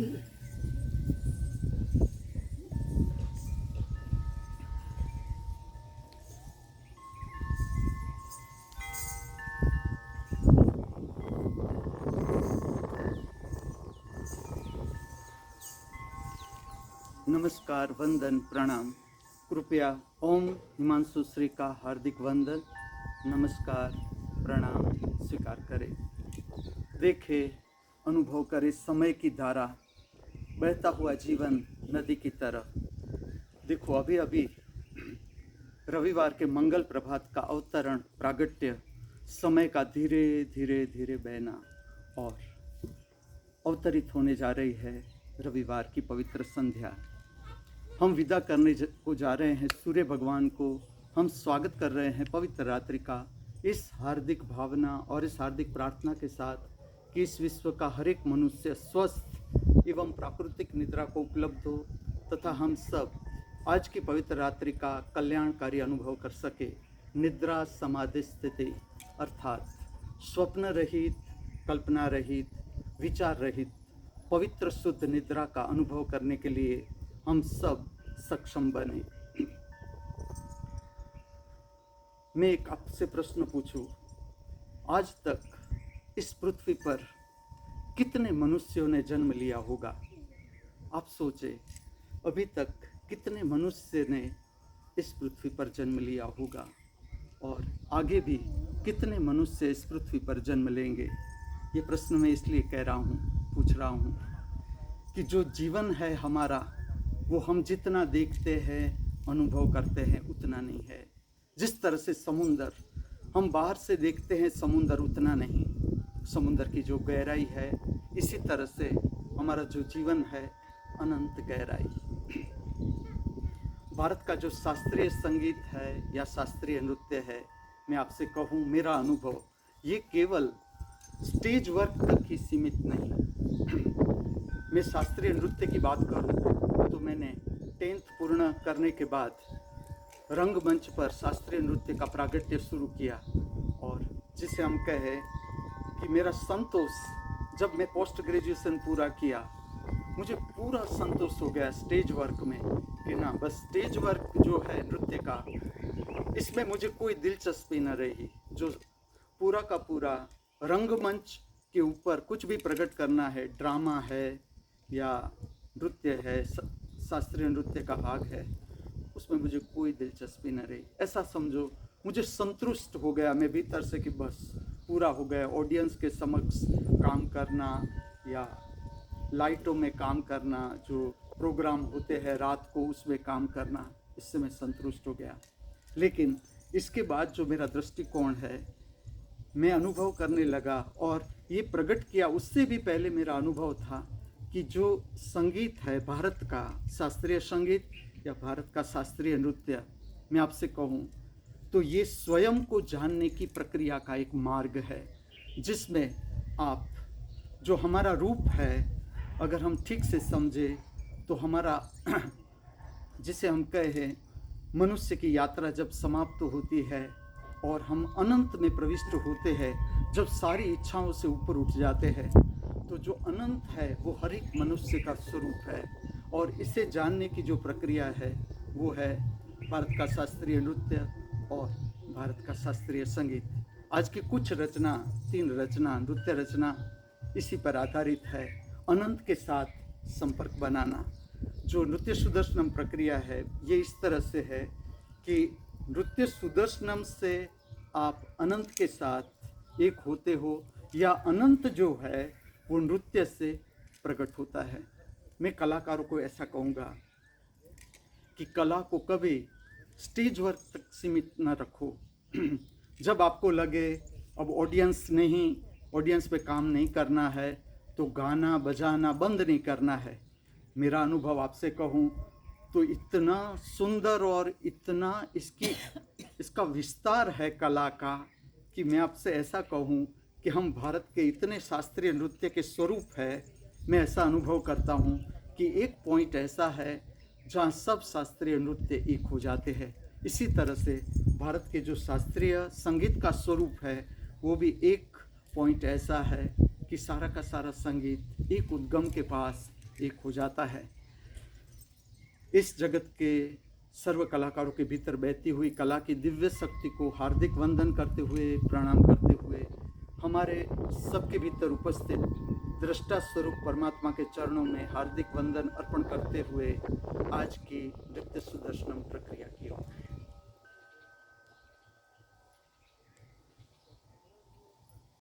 नमस्कार, वंदन, प्रणाम। कृपया ओम हिमांशु श्री का हार्दिक वंदन, नमस्कार, प्रणाम स्वीकार करें। देखे, अनुभव करे समय की धारा, बहता हुआ जीवन नदी की तरह। देखो, अभी अभी रविवार के मंगल प्रभात का अवतरण, प्रागट्य, समय का धीरे धीरे धीरे बहना और अवतरित होने जा रही है रविवार की पवित्र संध्या। हम विदा करने को जा रहे हैं सूर्य भगवान को। हम स्वागत कर रहे हैं पवित्र रात्रि का, इस हार्दिक भावना और इस हार्दिक प्रार्थना के साथ कि इस विश्व का हर एक मनुष्य स्वस्थ एवं प्राकृतिक निद्रा को उपलब्ध हो तथा हम सब आज की पवित्र रात्रि का कल्याणकारी अनुभव कर सके। निद्रा समाधि स्थिति अर्थात स्वप्न रहित, कल्पना रहित, विचार रहित पवित्र शुद्ध निद्रा का अनुभव करने के लिए हम सब सक्षम बने। मैं एक आपसे प्रश्न पूछूं, आज तक इस पृथ्वी पर कितने मनुष्यों ने जन्म लिया होगा? आप सोचे, अभी तक कितने मनुष्य ने इस पृथ्वी पर जन्म लिया होगा और आगे भी कितने मनुष्य इस पृथ्वी पर जन्म लेंगे? ये प्रश्न मैं इसलिए पूछ रहा हूँ कि जो जीवन है हमारा, वो हम जितना देखते हैं, अनुभव करते हैं, उतना नहीं है। जिस तरह से समुंदर, हम बाहर से देखते हैं समुंदर उतना नहीं, समुंदर की जो गहराई है, इसी तरह से हमारा जो जीवन है, अनंत गहराई। भारत का जो शास्त्रीय संगीत है या शास्त्रीय नृत्य है, मैं आपसे कहूँ, मेरा अनुभव ये केवल स्टेज वर्क तक ही सीमित नहीं। मैं शास्त्रीय नृत्य की बात करूँ तो मैंने 10th पूर्ण करने के बाद रंगमंच पर शास्त्रीय नृत्य का प्रागट्य शुरू किया, और जिसे हम कहें कि मेरा संतोष, जब मैं पोस्ट ग्रेजुएशन पूरा किया, मुझे पूरा संतोष हो गया स्टेज वर्क में कि ना, बस स्टेज वर्क जो है नृत्य का, इसमें मुझे कोई दिलचस्पी न रही। जो पूरा का पूरा रंगमंच के ऊपर कुछ भी प्रकट करना है, ड्रामा है या नृत्य है, शास्त्रीय नृत्य का भाग है, उसमें मुझे कोई दिलचस्पी न रही। ऐसा समझो, मुझे संतुष्ट हो गया मैं भीतर से कि बस पूरा हो गया। ऑडियंस के समक्ष काम करना या लाइटों में काम करना, जो प्रोग्राम होते हैं रात को, उसमें काम करना, इससे मैं संतुष्ट हो गया। लेकिन इसके बाद जो मेरा दृष्टिकोण है, मैं अनुभव करने लगा और ये प्रकट किया। उससे भी पहले मेरा अनुभव था कि जो संगीत है भारत का शास्त्रीय संगीत या भारत का शास्त्रीय नृत्य, मैं आपसे कहूँ तो ये स्वयं को जानने की प्रक्रिया का एक मार्ग है, जिसमें आप जो हमारा रूप है, अगर हम ठीक से समझे तो हमारा जिसे हम कहें मनुष्य की यात्रा जब समाप्त होती है और हम अनंत में प्रविष्ट होते हैं, जब सारी इच्छाओं से ऊपर उठ जाते हैं, तो जो अनंत है वो हर एक मनुष्य का स्वरूप है। और इसे जानने की जो प्रक्रिया है वो है भारत का शास्त्रीय नृत्य और भारत का शास्त्रीय संगीत। आज की कुछ रचना, 3 रचना, नृत्य रचना इसी पर आधारित है, अनंत के साथ संपर्क बनाना। जो नृत्य सुदर्शनम प्रक्रिया है, ये इस तरह से है कि नृत्य सुदर्शनम से आप अनंत के साथ एक होते हो, या अनंत जो है वो नृत्य से प्रकट होता है। मैं कलाकारों को ऐसा कहूँगा कि कला को कभी स्टेज वर्क तक सीमित न रखो। जब आपको लगे अब ऑडियंस पे काम नहीं करना है, तो गाना बजाना बंद नहीं करना है। मेरा अनुभव आपसे कहूँ तो इतना सुंदर और इतना इसका विस्तार है कला का, कि मैं आपसे ऐसा कहूँ कि हम भारत के इतने शास्त्रीय नृत्य के स्वरूप है। मैं ऐसा अनुभव करता हूँ कि एक पॉइंट ऐसा है जहाँ सब शास्त्रीय नृत्य एक हो जाते हैं। इसी तरह से भारत के जो शास्त्रीय संगीत का स्वरूप है, वो भी एक पॉइंट ऐसा है कि सारा का सारा संगीत एक उद्गम के पास, एक हो जाता है। इस जगत के सर्व कलाकारों के भीतर बहती हुई कला की दिव्य शक्ति को हार्दिक वंदन करते हुए, प्रणाम करते हुए, हमारे सबके भीतर उपस्थित दृष्टा स्वरूप परमात्मा के चरणों में हार्दिक वंदन अर्पण करते हुए आज की नृत्य सुदर्शनम प्रक्रिया की ओर